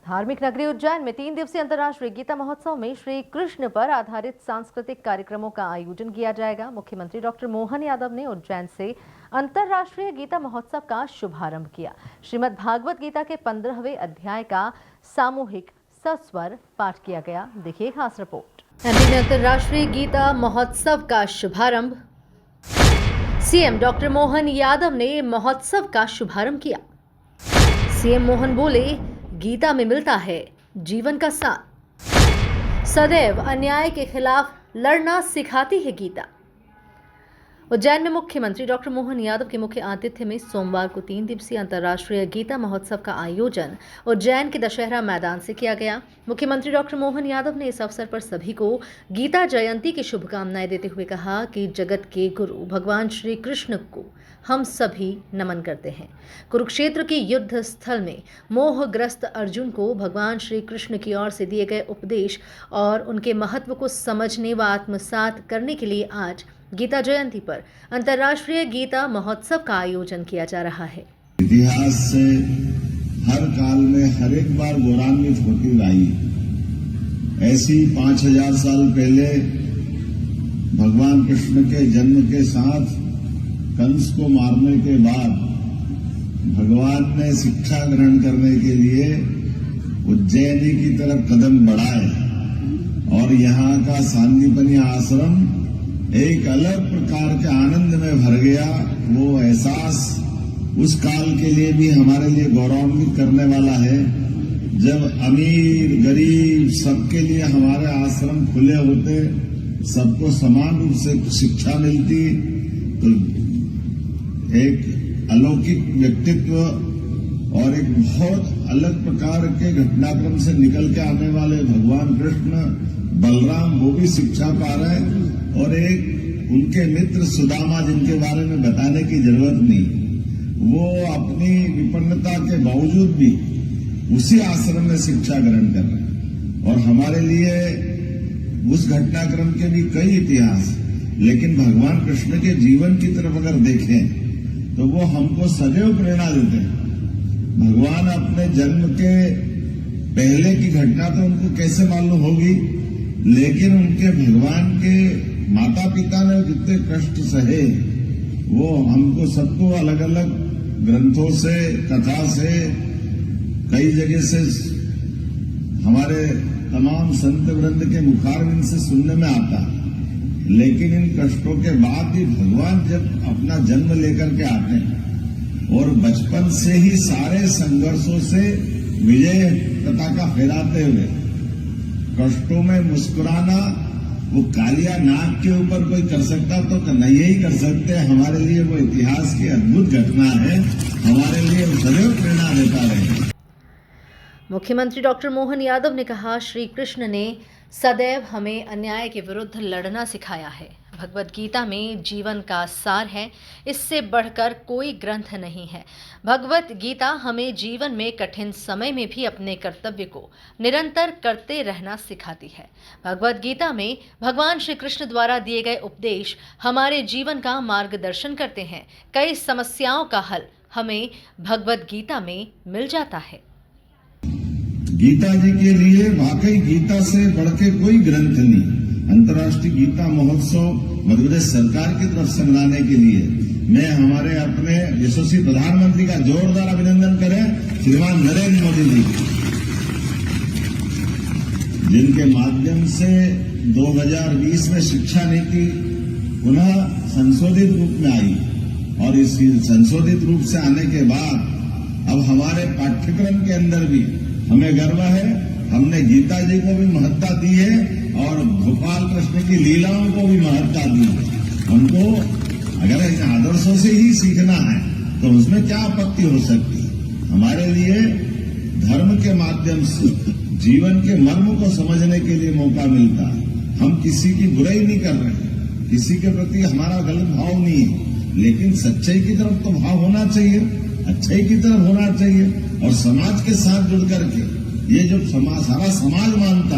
धार्मिक नगरी उज्जैन में 3 दिवसीय अंतर्राष्ट्रीय गीता महोत्सव में श्री कृष्ण पर आधारित सांस्कृतिक कार्यक्रमों का आयोजन किया जाएगा। मुख्यमंत्री डॉक्टर मोहन यादव ने उज्जैन से अंतर्राष्ट्रीय गीता महोत्सव का शुभारंभ किया। श्रीमद् भागवत गीता के 15वें अध्याय का सामूहिक सस्वर पाठ किया गया। देखिए खास रिपोर्ट। एमपी में अंतर्राष्ट्रीय गीता महोत्सव का शुभारंभ। सीएम डॉक्टर मोहन यादव ने महोत्सव का शुभारंभ किया। सीएम मोहन बोले, गीता में मिलता है जीवन का सार। सदैव अन्याय के खिलाफ लड़ना सिखाती है गीता। उज्जैन में मुख्यमंत्री डॉक्टर मोहन यादव के मुख्य आतिथ्य में सोमवार को 3 दिवसीय अंतर्राष्ट्रीय गीता महोत्सव का आयोजन उज्जैन के दशहरा मैदान से किया गया। मुख्यमंत्री डॉक्टर मोहन यादव ने इस अवसर पर सभी को गीता जयंती की शुभकामनाएं देते हुए कहा कि जगत के गुरु भगवान श्री कृष्ण को हम सभी नमन करते हैं। कुरुक्षेत्र के युद्ध स्थल में मोहग्रस्त अर्जुन को भगवान श्री कृष्ण की ओर से दिए गए उपदेश और उनके महत्व को समझने व आत्मसात करने के लिए आज गीता जयंती पर अंतर्राष्ट्रीय गीता महोत्सव का आयोजन किया जा रहा है। इतिहास से हर काल में हर एक बार गौरवान्वित होती आई। ऐसी 5000 साल पहले भगवान कृष्ण के जन्म के साथ कंस को मारने के बाद भगवान ने शिक्षा ग्रहण करने के लिए उज्जैनी की तरफ कदम बढ़ाए और यहाँ का सांदीपनी आश्रम एक अलग प्रकार के आनंद में भर गया। वो एहसास उस काल के लिए भी हमारे लिए गौरवान्वित करने वाला है, जब अमीर गरीब सबके लिए हमारे आश्रम खुले होते, सबको समान रूप से शिक्षा मिलती, तो एक अलौकिक व्यक्तित्व और एक बहुत अलग प्रकार के घटनाक्रम से निकल के आने वाले भगवान कृष्ण बलराम वो भी शिक्षा पा रहे हैं और एक उनके मित्र सुदामा जिनके बारे में बताने की जरूरत नहीं, वो अपनी विपन्नता के बावजूद भी उसी आश्रम में शिक्षा ग्रहण कर रहे हैं। और हमारे लिए उस घटनाक्रम के भी कई इतिहास, लेकिन भगवान कृष्ण के जीवन की तरफ अगर देखें तो वो हमको सदैव प्रेरणा देते हैं। भगवान अपने जन्म के पहले की घटना तो उनको कैसे मालूम होगी, लेकिन उनके भगवान के माता पिता ने जितने कष्ट सहे वो हमको सबको अलग अलग ग्रंथों से, कथा से, कई जगह से हमारे तमाम संत वृंद के मुखारविंद से सुनने में आता। लेकिन इन कष्टों के बाद भी भगवान जब अपना जन्म लेकर के आते हैं और बचपन से ही सारे संघर्षों से विजय पताका फहराते हुए कष्टों में मुस्कुराना, वो कालिया नाग के ऊपर कोई कर सकता तो कन्हैया ही कर सकते। हमारे लिए वो इतिहास की अद्भुत घटना है, हमारे लिए सदैव प्रेरणा देता रहे। मुख्यमंत्री डॉक्टर मोहन यादव ने कहा, श्री कृष्ण ने सदैव हमें अन्याय के विरुद्ध लड़ना सिखाया है। भगवत गीता में जीवन का सार है, इससे बढ़कर कोई ग्रंथ नहीं है। भगवत गीता हमें जीवन में कठिन समय में भी अपने कर्तव्य को निरंतर करते रहना सिखाती है। भगवत गीता में भगवान श्री कृष्ण द्वारा दिए गए उपदेश हमारे जीवन का मार्गदर्शन करते हैं। कई समस्याओं का हल हमें भगवत गीता में मिल जाता है। गीता जी के लिए वाकई गीता से बढ़ के कोई ग्रंथ नहीं। अंतर्राष्ट्रीय गीता महोत्सव मध्य प्रदेश सरकार की तरफ से मनाने के लिए मैं हमारे अपने यशस्वी प्रधानमंत्री का जोरदार अभिनंदन करें, श्रीमान नरेंद्र मोदी जी, जिनके माध्यम से 2020 में शिक्षा नीति पुनः संशोधित रूप में आई और इस संशोधित रूप से आने के बाद अब हमारे पाठ्यक्रम के अंदर भी हमें गर्व है। हमने गीता जी को भी महत्ता दी है और गोपाल कृष्ण की लीलाओं को भी महत्ता दी है। हमको अगर इन आदर्शों से ही सीखना है तो उसमें क्या आपत्ति हो सकती है। हमारे लिए धर्म के माध्यम से जीवन के मर्म को समझने के लिए मौका मिलता है। हम किसी की बुराई नहीं कर रहे, किसी के प्रति हमारा गलत भाव नहीं है, लेकिन सच्चाई की तरफ तो भाव होना चाहिए, अच्छाई की तरफ होना चाहिए। और समाज के साथ जुड़ करके ये जो सारा समाज मानता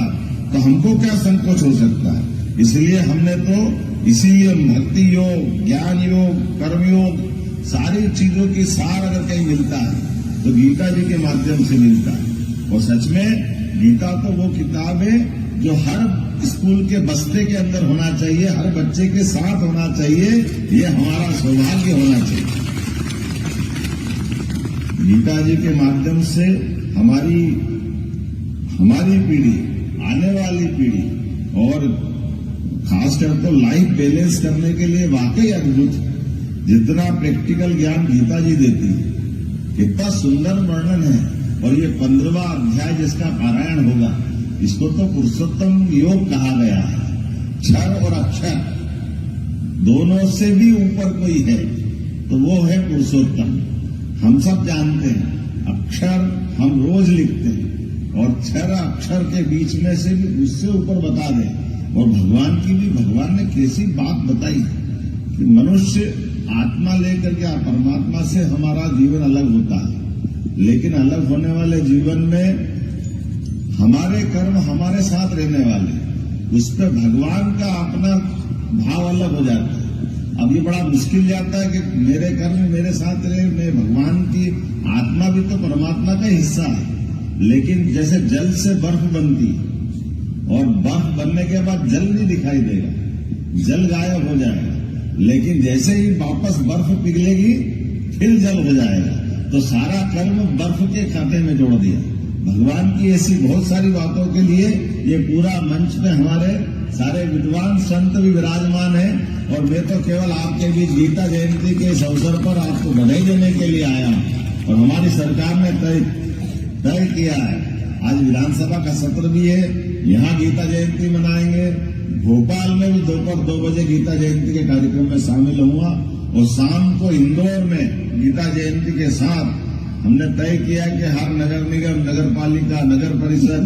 तो हमको क्या संकोच हो सकता है। इसलिए हमने तो इसीलिए भक्ति योग, ज्ञान योग, कर्म योग, सारी चीजों की सार अगर कहीं मिलता है तो गीता जी के माध्यम से मिलता है। और सच में गीता तो वो किताब है जो हर स्कूल के बस्ते के अंदर होना चाहिए, हर बच्चे के साथ होना चाहिए। ये हमारा सौभाग्य होना चाहिए। गीता जी के माध्यम से हमारी पीढ़ी, आने वाली पीढ़ी और खासकर तो लाइफ बैलेंस करने के लिए वाकई अद्भुत। जितना प्रैक्टिकल ज्ञान गीता जी देती है, कितना सुंदर वर्णन है। और ये 15वां अध्याय जिसका पारायण होगा, इसको तो पुरुषोत्तम योग कहा गया है। क्षर और अक्षर दोनों से भी ऊपर कोई है तो वो है पुरुषोत्तम। हम सब जानते हैं अक्षर हम रोज लिखते हैं, और क्षर अक्षर के बीच में से भी उससे ऊपर बता दें। और भगवान की भी, भगवान ने कैसी बात बताई कि मनुष्य आत्मा लेकर के परमात्मा से हमारा जीवन अलग होता है, लेकिन अलग होने वाले जीवन में हमारे कर्म हमारे साथ रहने वाले, उस पर भगवान का अपना भाव अलग हो जाता है। अब ये बड़ा मुश्किल जाता है कि मेरे कर्म मेरे साथ रहे, मैं भगवान की आत्मा भी तो परमात्मा का हिस्सा है। लेकिन जैसे जल से बर्फ बनती और बर्फ बनने के बाद जल नहीं दिखाई देगा, जल गायब हो जाएगा, लेकिन जैसे ही वापस बर्फ पिघलेगी फिर जल हो जाएगा। तो सारा कर्म बर्फ के खाते में जोड़ दिया। भगवान की ऐसी बहुत सारी बातों के लिए ये पूरा मंच पे हमारे सारे विद्वान संत भी विराजमान है। और मैं तो केवल आपके बीच गीता जयंती के इस अवसर पर आपको बधाई देने के लिए आया हूं। और हमारी सरकार ने तय किया है, आज विधानसभा का सत्र भी है, यहाँ गीता जयंती मनाएंगे। भोपाल में भी दोपहर 2 बजे गीता जयंती के कार्यक्रम में शामिल होऊंगा। और शाम को इंदौर में गीता जयंती के साथ हमने तय किया कि हर नगर निगम, नगर पालिका, नगर परिषद,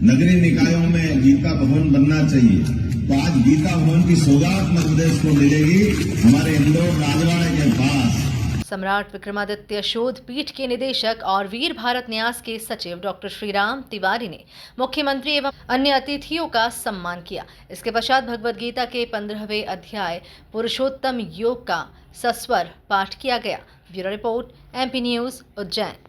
नगरीय निकायों में गीता भवन बनना चाहिए। तो आज गीता भवन की सौगात मध्य प्रदेश को मिलेगी हमारे इंदौर राजवाड़े के पास। सम्राट विक्रमादित्य शोध पीठ के निदेशक और वीर भारत न्यास के सचिव डॉक्टर श्रीराम तिवारी ने मुख्यमंत्री एवं अन्य अतिथियों का सम्मान किया। इसके पश्चात भगवद गीता के 15वें अध्याय पुरुषोत्तम योग का सस्वर पाठ किया गया। Bureau report, MP news, Ujjain.